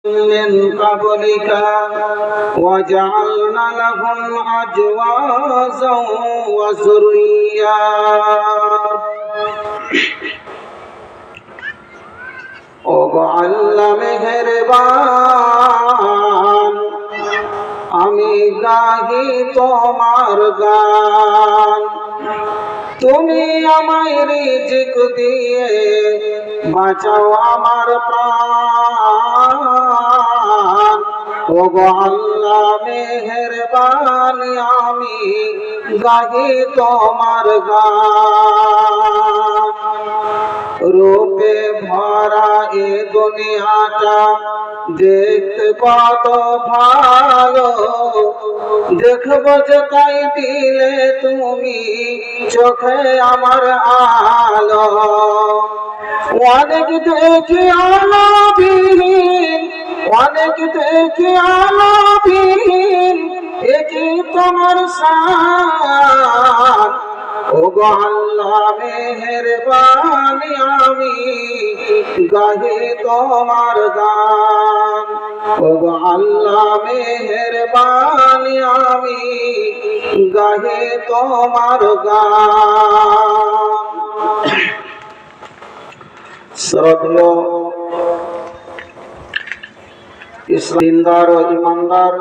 من قبلك وجعلنا لهم أزواجا وذريات ওগো আল্লাহ মেহেরবান, আমি গাহি তোমার গান। তুমি আমায় রিজিক দিয়ে বাঁচাও আমার প্রাণ। ওগো আল্লাহ মেহেরবান, আমি গাহি তোমার গান। রূপে ভরা এ দুনিয়াটা দেখতে কত ভালো, দেখবো যে তাই দিলে তুমি চোখে আমার আলো। অনেক দেখি আলোবিহীন, অনেক দেখি আলোবিহীন, একই তোমার শান। ওগো আল্লাহ মেহেরবান, আমি গাহি তোমার গান। ওগো আল্লাহ মেহেরবান, আমি গাহি তোমার গান। শ্রদ্ধেয় ইসলাম দিনদার ও ইমানদার